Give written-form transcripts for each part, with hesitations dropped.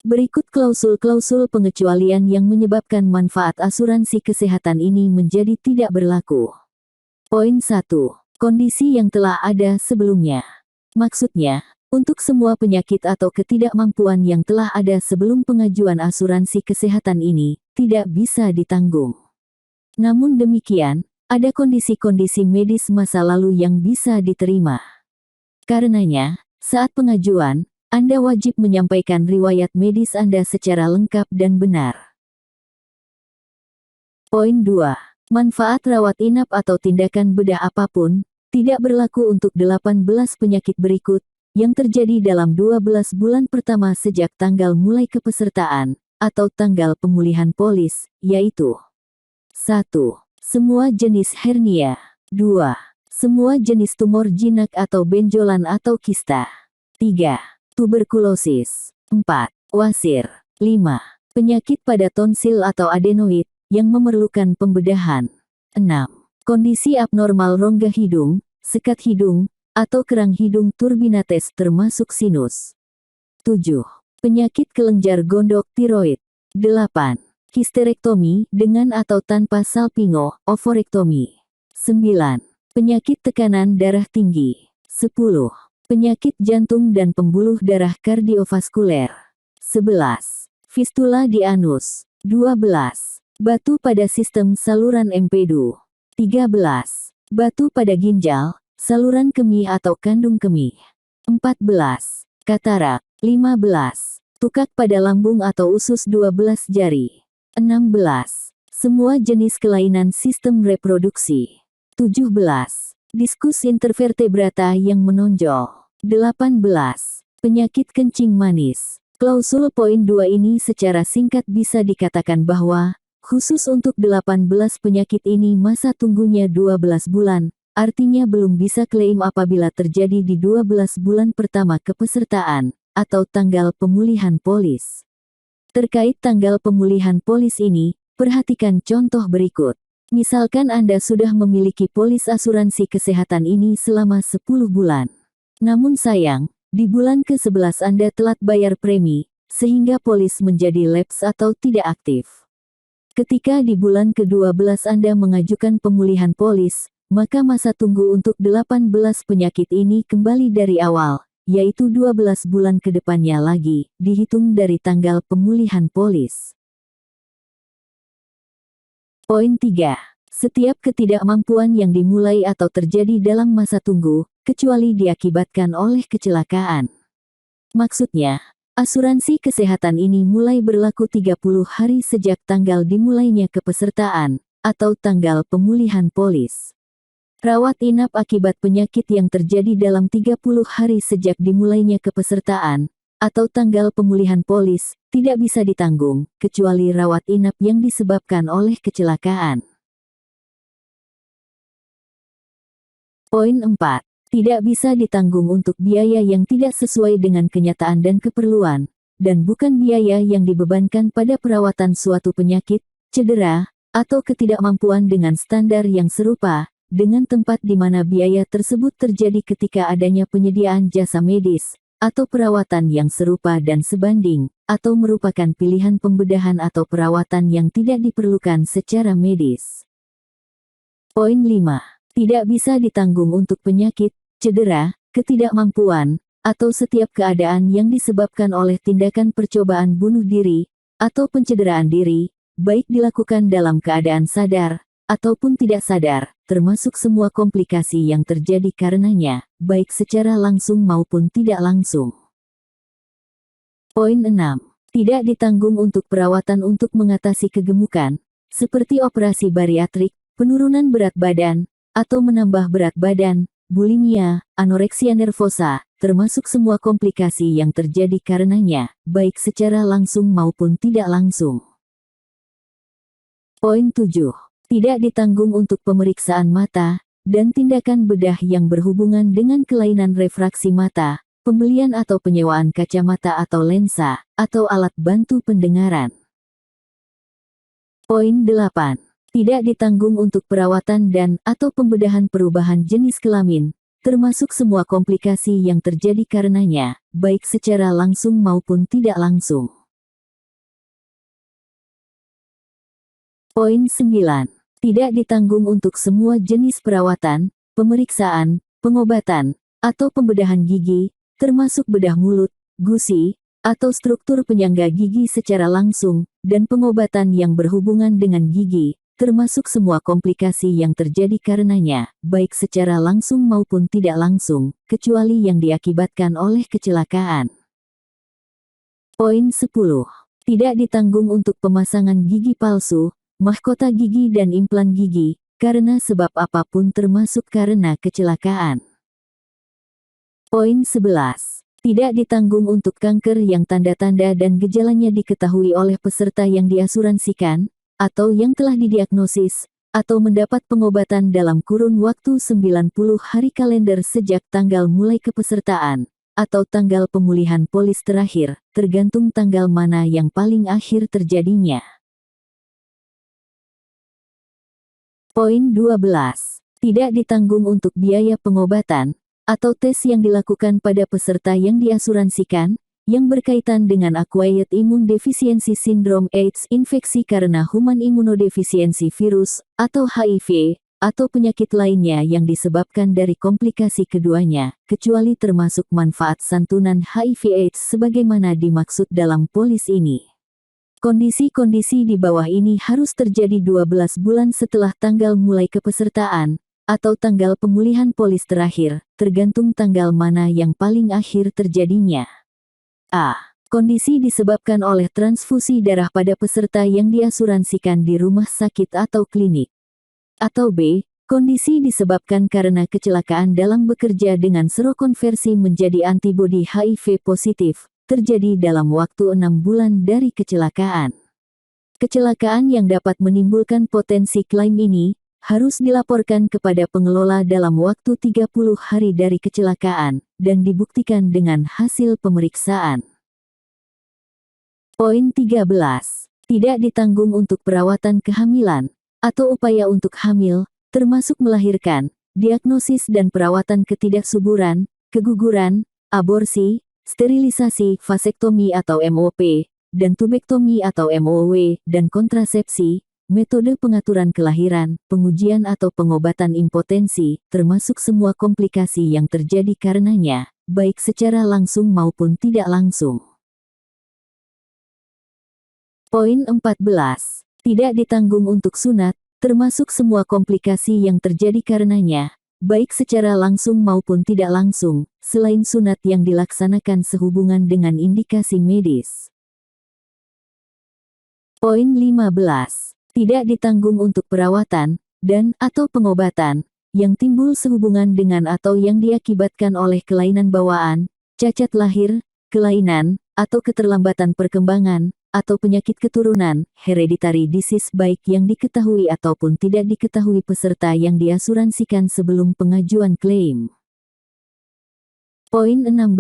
Berikut klausul-klausul pengecualian yang menyebabkan manfaat asuransi kesehatan ini menjadi tidak berlaku. Poin 1. Kondisi yang telah ada sebelumnya. Maksudnya, untuk semua penyakit atau ketidakmampuan yang telah ada sebelum pengajuan asuransi kesehatan ini, tidak bisa ditanggung. Namun demikian, ada kondisi-kondisi medis masa lalu yang bisa diterima. Karenanya, saat pengajuan, Anda wajib menyampaikan riwayat medis Anda secara lengkap dan benar. Poin 2. Manfaat rawat inap atau tindakan bedah apapun, tidak berlaku untuk 18 penyakit berikut, yang terjadi dalam 12 bulan pertama sejak tanggal mulai kepesertaan, atau tanggal pemulihan polis, yaitu 1. Semua jenis hernia. 2. Semua jenis tumor jinak atau benjolan atau kista. 3. Tuberkulosis. 4. Wasir. 5. Penyakit pada tonsil atau adenoid, yang memerlukan pembedahan. 6. Kondisi abnormal rongga hidung, sekat hidung, atau kerang hidung turbinates termasuk sinus. 7. Penyakit kelenjar gondok tiroid. 8. Histerektomi dengan atau tanpa salpingo, ovorektomi. 9. Penyakit tekanan darah tinggi. 10. Penyakit jantung dan pembuluh darah kardiovaskuler. 11. Fistula di anus. 12. Batu pada sistem saluran empedu. 13. Batu pada ginjal, saluran kemih atau kandung kemih. 14. Katarak. 15. Tukak pada lambung atau usus 12 jari. 16. Semua jenis kelainan sistem reproduksi. 17. Diskus intervertebrata yang menonjol. 18. Penyakit kencing manis. Klausul poin 2 ini secara singkat bisa dikatakan bahwa, khusus untuk 18 penyakit ini masa tunggunya 12 bulan, artinya belum bisa klaim apabila terjadi di 12 bulan pertama kepesertaan, atau tanggal pemulihan polis. Terkait tanggal pemulihan polis ini, perhatikan contoh berikut. Misalkan Anda sudah memiliki polis asuransi kesehatan ini selama 10 bulan. Namun sayang, di bulan ke-11 Anda telat bayar premi, sehingga polis menjadi lapse atau tidak aktif. Ketika di bulan ke-12 Anda mengajukan pemulihan polis, maka masa tunggu untuk 18 penyakit ini kembali dari awal, yaitu 12 bulan ke depannya lagi, dihitung dari tanggal pemulihan polis. Poin 3. Setiap ketidakmampuan yang dimulai atau terjadi dalam masa tunggu, kecuali diakibatkan oleh kecelakaan. Maksudnya, asuransi kesehatan ini mulai berlaku 30 hari sejak tanggal dimulainya kepesertaan, atau tanggal pemulihan polis. Rawat inap akibat penyakit yang terjadi dalam 30 hari sejak dimulainya kepesertaan, atau tanggal pemulihan polis, tidak bisa ditanggung, kecuali rawat inap yang disebabkan oleh kecelakaan. Poin 4. Tidak bisa ditanggung untuk biaya yang tidak sesuai dengan kenyataan dan keperluan, dan bukan biaya yang dibebankan pada perawatan suatu penyakit, cedera, atau ketidakmampuan dengan standar yang serupa, dengan tempat di mana biaya tersebut terjadi ketika adanya penyediaan jasa medis, atau perawatan yang serupa dan sebanding, atau merupakan pilihan pembedahan atau perawatan yang tidak diperlukan secara medis. Poin 5. Tidak bisa ditanggung untuk penyakit, cedera, ketidakmampuan, atau setiap keadaan yang disebabkan oleh tindakan percobaan bunuh diri, atau pencederaan diri, baik dilakukan dalam keadaan sadar, ataupun tidak sadar, termasuk semua komplikasi yang terjadi karenanya, baik secara langsung maupun tidak langsung. Poin 6. Tidak ditanggung untuk perawatan untuk mengatasi kegemukan, seperti operasi bariatrik, penurunan berat badan, atau menambah berat badan, bulimia, anoreksia nervosa, termasuk semua komplikasi yang terjadi karenanya, baik secara langsung maupun tidak langsung. Poin 7. Tidak ditanggung untuk pemeriksaan mata, dan tindakan bedah yang berhubungan dengan kelainan refraksi mata, pembelian atau penyewaan kacamata atau lensa, atau alat bantu pendengaran. Poin 8. Tidak ditanggung untuk perawatan dan/atau pembedahan perubahan jenis kelamin, termasuk semua komplikasi yang terjadi karenanya, baik secara langsung maupun tidak langsung. Poin 9. Tidak ditanggung untuk semua jenis perawatan, pemeriksaan, pengobatan, atau pembedahan gigi, termasuk bedah mulut, gusi, atau struktur penyangga gigi secara langsung, dan pengobatan yang berhubungan dengan gigi, termasuk semua komplikasi yang terjadi karenanya, baik secara langsung maupun tidak langsung, kecuali yang diakibatkan oleh kecelakaan. Poin 10. Tidak ditanggung untuk pemasangan gigi palsu, mahkota gigi dan implan gigi, karena sebab apapun termasuk karena kecelakaan. Poin 11. Tidak ditanggung untuk kanker yang tanda-tanda dan gejalanya diketahui oleh peserta yang diasuransikan, atau yang telah didiagnosis, atau mendapat pengobatan dalam kurun waktu 90 hari kalender sejak tanggal mulai kepesertaan, atau tanggal pemulihan polis terakhir, tergantung tanggal mana yang paling akhir terjadinya. Poin 12. Tidak ditanggung untuk biaya pengobatan, atau tes yang dilakukan pada peserta yang diasuransikan, yang berkaitan dengan Acquired Immune Deficiency Syndrome AIDS infeksi karena Human Immunodeficiency Virus, atau HIV, atau penyakit lainnya yang disebabkan dari komplikasi keduanya, kecuali termasuk manfaat santunan HIV/AIDS sebagaimana dimaksud dalam polis ini. Kondisi-kondisi di bawah ini harus terjadi 12 bulan setelah tanggal mulai kepesertaan, atau tanggal pemulihan polis terakhir, tergantung tanggal mana yang paling akhir terjadinya. A. Kondisi disebabkan oleh transfusi darah pada peserta yang diasuransikan di rumah sakit atau klinik. Atau B. Kondisi disebabkan karena kecelakaan dalam bekerja dengan serokonversi menjadi antibodi HIV positif, terjadi dalam waktu 6 bulan dari kecelakaan. Kecelakaan yang dapat menimbulkan potensi klaim ini, harus dilaporkan kepada pengelola dalam waktu 30 hari dari kecelakaan, dan dibuktikan dengan hasil pemeriksaan. Poin 13. Tidak ditanggung untuk perawatan kehamilan, atau upaya untuk hamil, termasuk melahirkan, diagnosis dan perawatan ketidaksuburan, keguguran, aborsi, sterilisasi, vasektomi atau MOP, dan tubektomi atau MOW, dan kontrasepsi, metode pengaturan kelahiran, pengujian atau pengobatan impotensi, termasuk semua komplikasi yang terjadi karenanya, baik secara langsung maupun tidak langsung. Poin 14. Tidak ditanggung untuk sunat, termasuk semua komplikasi yang terjadi karenanya, baik secara langsung maupun tidak langsung, selain sunat yang dilaksanakan sehubungan dengan indikasi medis. Poin 15. Tidak ditanggung untuk perawatan, dan atau pengobatan, yang timbul sehubungan dengan atau yang diakibatkan oleh kelainan bawaan, cacat lahir, kelainan, atau keterlambatan perkembangan, atau penyakit keturunan, hereditary disease baik yang diketahui ataupun tidak diketahui peserta yang diasuransikan sebelum pengajuan klaim. Poin 16.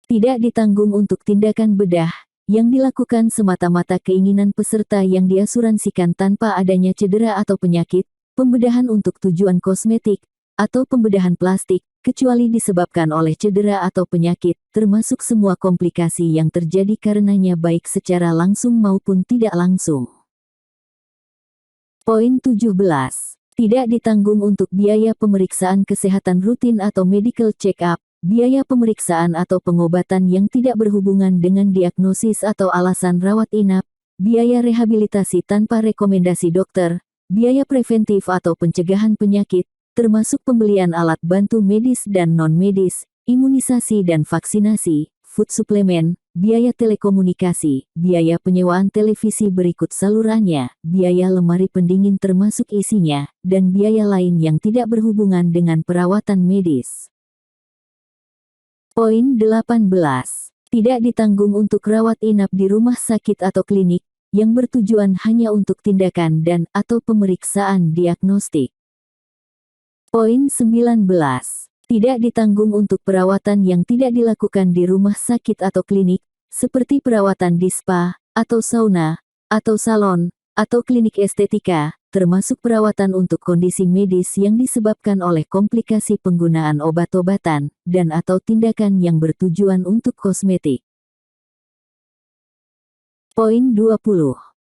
Tidak ditanggung untuk tindakan bedah, yang dilakukan semata-mata keinginan peserta yang diasuransikan tanpa adanya cedera atau penyakit, pembedahan untuk tujuan kosmetik, atau pembedahan plastik, kecuali disebabkan oleh cedera atau penyakit, termasuk semua komplikasi yang terjadi karenanya baik secara langsung maupun tidak langsung. Poin 17. Tidak ditanggung untuk biaya pemeriksaan kesehatan rutin atau medical check-up, biaya pemeriksaan atau pengobatan yang tidak berhubungan dengan diagnosis atau alasan rawat inap, biaya rehabilitasi tanpa rekomendasi dokter, biaya preventif atau pencegahan penyakit, termasuk pembelian alat bantu medis dan non-medis, imunisasi dan vaksinasi, food suplemen, biaya telekomunikasi, biaya penyewaan televisi berikut salurannya, biaya lemari pendingin termasuk isinya, dan biaya lain yang tidak berhubungan dengan perawatan medis. Poin 18. Tidak ditanggung untuk rawat inap di rumah sakit atau klinik, yang bertujuan hanya untuk tindakan dan atau pemeriksaan diagnostik. Poin 19. Tidak ditanggung untuk perawatan yang tidak dilakukan di rumah sakit atau klinik, seperti perawatan di spa, atau sauna, atau salon, atau klinik estetika, termasuk perawatan untuk kondisi medis yang disebabkan oleh komplikasi penggunaan obat-obatan, dan atau tindakan yang bertujuan untuk kosmetik. Poin 20.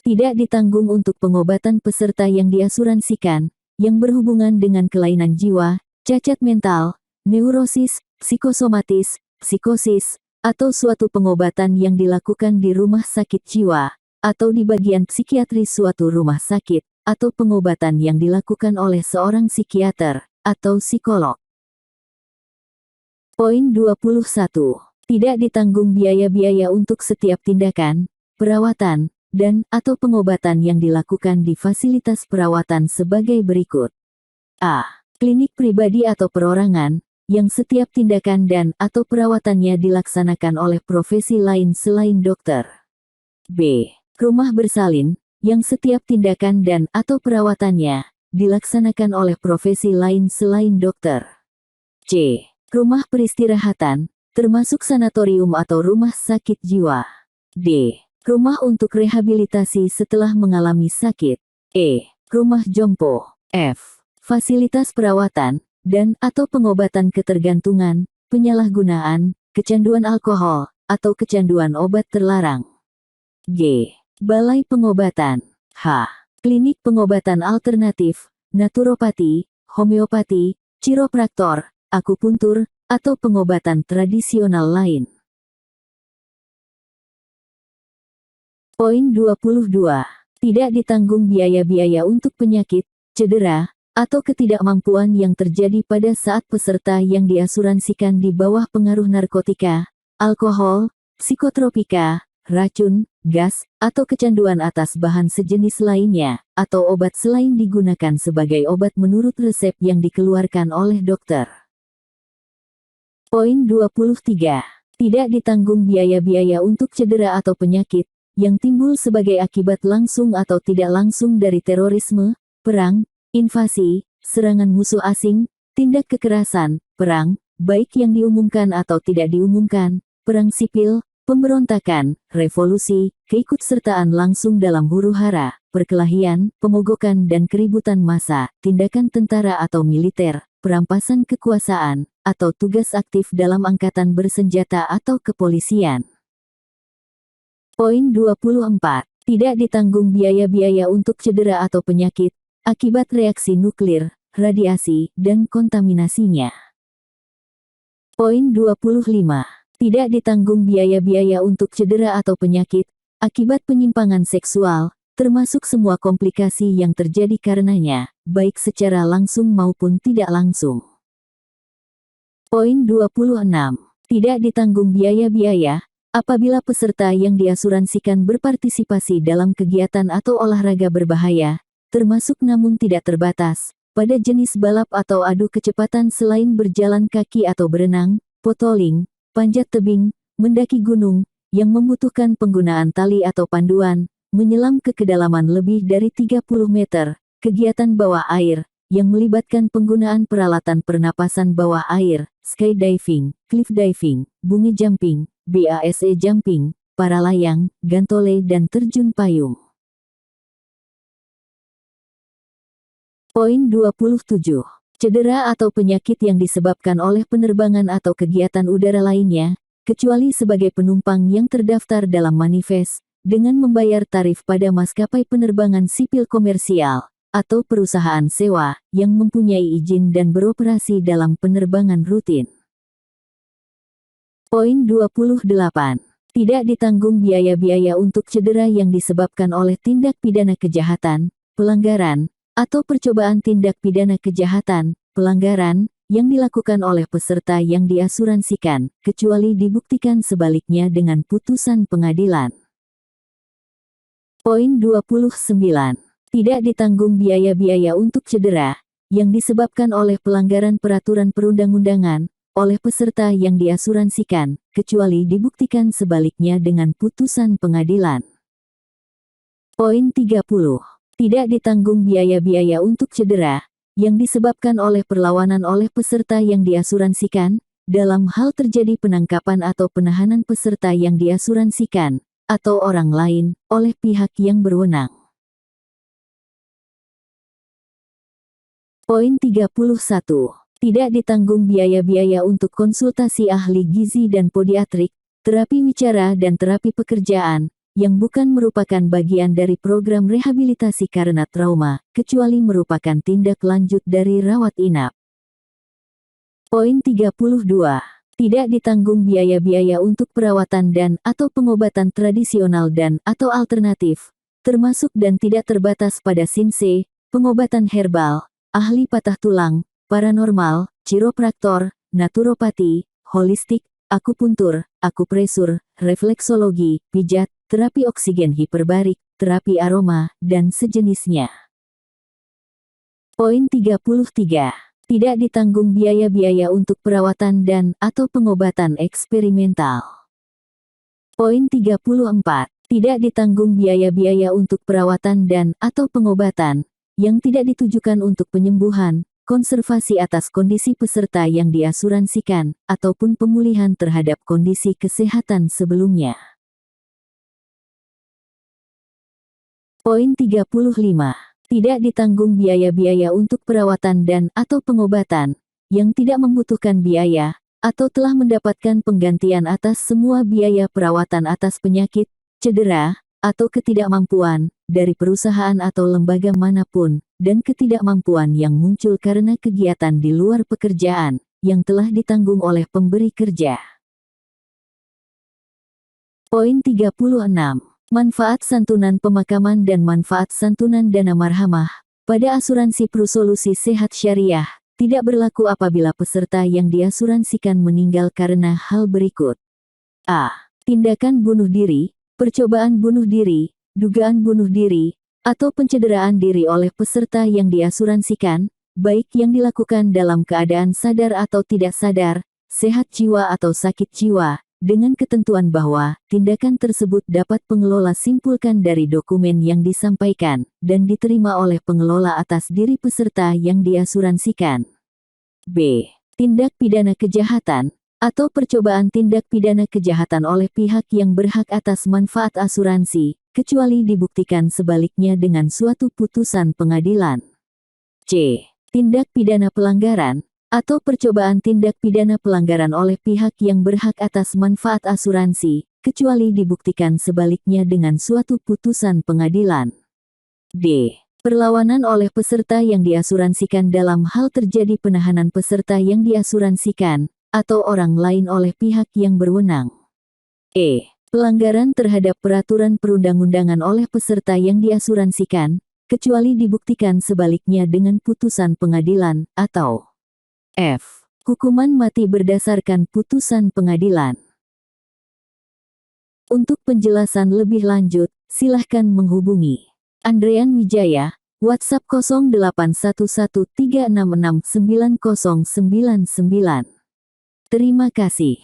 Tidak ditanggung untuk pengobatan peserta yang diasuransikan, yang berhubungan dengan kelainan jiwa, cacat mental, neurosis, psikosomatis, psikosis, atau suatu pengobatan yang dilakukan di rumah sakit jiwa, atau di bagian psikiatri suatu rumah sakit, atau pengobatan yang dilakukan oleh seorang psikiater, atau psikolog. Poin 21. Tidak ditanggung biaya-biaya untuk setiap tindakan, perawatan, dan/atau pengobatan yang dilakukan di fasilitas perawatan sebagai berikut. A. Klinik pribadi atau perorangan, yang setiap tindakan dan/atau perawatannya dilaksanakan oleh profesi lain selain dokter. B. Rumah bersalin, yang setiap tindakan dan/atau perawatannya dilaksanakan oleh profesi lain selain dokter. C. Rumah peristirahatan, termasuk sanatorium atau rumah sakit jiwa. D. Rumah untuk rehabilitasi setelah mengalami sakit. E. Rumah jompo. F. Fasilitas perawatan, dan/atau pengobatan ketergantungan, penyalahgunaan, kecanduan alkohol, atau kecanduan obat terlarang. G. Balai pengobatan. H. Klinik pengobatan alternatif, naturopati, homeopati, chiropraktor, akupuntur, atau pengobatan tradisional lain. Poin 22. Tidak ditanggung biaya-biaya untuk penyakit, cedera, atau ketidakmampuan yang terjadi pada saat peserta yang diasuransikan di bawah pengaruh narkotika, alkohol, psikotropika, racun, gas, atau kecanduan atas bahan sejenis lainnya, atau obat selain digunakan sebagai obat menurut resep yang dikeluarkan oleh dokter. Poin 23. Tidak ditanggung biaya-biaya untuk cedera atau penyakit, yang timbul sebagai akibat langsung atau tidak langsung dari terorisme, perang, invasi, serangan musuh asing, tindak kekerasan, perang, baik yang diumumkan atau tidak diumumkan, perang sipil, pemberontakan, revolusi, keikutsertaan langsung dalam huru-hara, perkelahian, pemogokan dan keributan massa, tindakan tentara atau militer, perampasan kekuasaan, atau tugas aktif dalam angkatan bersenjata atau kepolisian. Poin 24. Tidak ditanggung biaya-biaya untuk cedera atau penyakit, akibat reaksi nuklir, radiasi, dan kontaminasinya. Poin 25. Tidak ditanggung biaya-biaya untuk cedera atau penyakit, akibat penyimpangan seksual, termasuk semua komplikasi yang terjadi karenanya, baik secara langsung maupun tidak langsung. Poin 26. Tidak ditanggung biaya-biaya, apabila peserta yang diasuransikan berpartisipasi dalam kegiatan atau olahraga berbahaya, termasuk namun tidak terbatas, pada jenis balap atau adu kecepatan selain berjalan kaki atau berenang, potoling, panjat tebing, mendaki gunung, yang membutuhkan penggunaan tali atau panduan, menyelam ke kedalaman lebih dari 30 meter, kegiatan bawah air, yang melibatkan penggunaan peralatan pernapasan bawah air, skydiving, cliff diving, bungee jumping, BASE jumping, paralayang, gantole dan terjun payung. Poin 27. Cedera atau penyakit yang disebabkan oleh penerbangan atau kegiatan udara lainnya, kecuali sebagai penumpang yang terdaftar dalam manifest, dengan membayar tarif pada maskapai penerbangan sipil komersial, atau perusahaan sewa, yang mempunyai izin dan beroperasi dalam penerbangan rutin. Poin 28. Tidak ditanggung biaya-biaya untuk cedera yang disebabkan oleh tindak pidana kejahatan, pelanggaran, atau percobaan tindak pidana kejahatan, pelanggaran, yang dilakukan oleh peserta yang diasuransikan, kecuali dibuktikan sebaliknya dengan putusan pengadilan. Poin 29. Tidak ditanggung biaya-biaya untuk cedera, yang disebabkan oleh pelanggaran peraturan perundang-undangan, oleh peserta yang diasuransikan, kecuali dibuktikan sebaliknya dengan putusan pengadilan. Poin 30. Tidak ditanggung biaya-biaya untuk cedera, yang disebabkan oleh perlawanan oleh peserta yang diasuransikan, dalam hal terjadi penangkapan atau penahanan peserta yang diasuransikan, atau orang lain, oleh pihak yang berwenang. Poin 31. Tidak ditanggung biaya-biaya untuk konsultasi ahli gizi dan podiatrik, terapi wicara dan terapi pekerjaan, yang bukan merupakan bagian dari program rehabilitasi karena trauma, kecuali merupakan tindak lanjut dari rawat inap. Poin 32. Tidak ditanggung biaya-biaya untuk perawatan dan/atau pengobatan tradisional dan/atau alternatif, termasuk dan tidak terbatas pada sinse, pengobatan herbal, ahli patah tulang, paranormal, chiropraktor, naturopati, holistik, akupuntur, akupresur, refleksologi, pijat, terapi oksigen hiperbarik, terapi aroma, dan sejenisnya. Poin 33. Tidak ditanggung biaya-biaya untuk perawatan dan/atau pengobatan eksperimental. Poin 34. Tidak ditanggung biaya-biaya untuk perawatan dan/atau pengobatan yang tidak ditujukan untuk penyembuhan, konservasi atas kondisi peserta yang diasuransikan, ataupun pemulihan terhadap kondisi kesehatan sebelumnya. Poin 35. Tidak ditanggung biaya-biaya untuk perawatan dan/atau pengobatan yang tidak membutuhkan biaya, atau telah mendapatkan penggantian atas semua biaya perawatan atas penyakit, cedera, atau ketidakmampuan, dari perusahaan atau lembaga manapun, dan ketidakmampuan yang muncul karena kegiatan di luar pekerjaan, yang telah ditanggung oleh pemberi kerja. Poin 36. Manfaat santunan pemakaman dan manfaat santunan dana marhamah pada asuransi Prusolusi Sehat Syariah tidak berlaku apabila peserta yang diasuransikan meninggal karena hal berikut. A. Tindakan bunuh diri, percobaan bunuh diri, dugaan bunuh diri, atau pencederaan diri oleh peserta yang diasuransikan, baik yang dilakukan dalam keadaan sadar atau tidak sadar, sehat jiwa atau sakit jiwa, dengan ketentuan bahwa tindakan tersebut dapat pengelola simpulkan dari dokumen yang disampaikan dan diterima oleh pengelola atas diri peserta yang diasuransikan. B. Tindak pidana kejahatan atau percobaan tindak pidana kejahatan oleh pihak yang berhak atas manfaat asuransi, kecuali dibuktikan sebaliknya dengan suatu putusan pengadilan. C. Tindak pidana pelanggaran atau percobaan tindak pidana pelanggaran oleh pihak yang berhak atas manfaat asuransi, kecuali dibuktikan sebaliknya dengan suatu putusan pengadilan. D. Perlawanan oleh peserta yang diasuransikan dalam hal terjadi penahanan peserta yang diasuransikan, atau orang lain oleh pihak yang berwenang. E. Pelanggaran terhadap peraturan perundang-undangan oleh peserta yang diasuransikan, kecuali dibuktikan sebaliknya dengan putusan pengadilan, atau F. Hukuman mati berdasarkan putusan pengadilan. Untuk penjelasan lebih lanjut, silahkan menghubungi Andrean Wijaya, WhatsApp 0811366999. Terima kasih.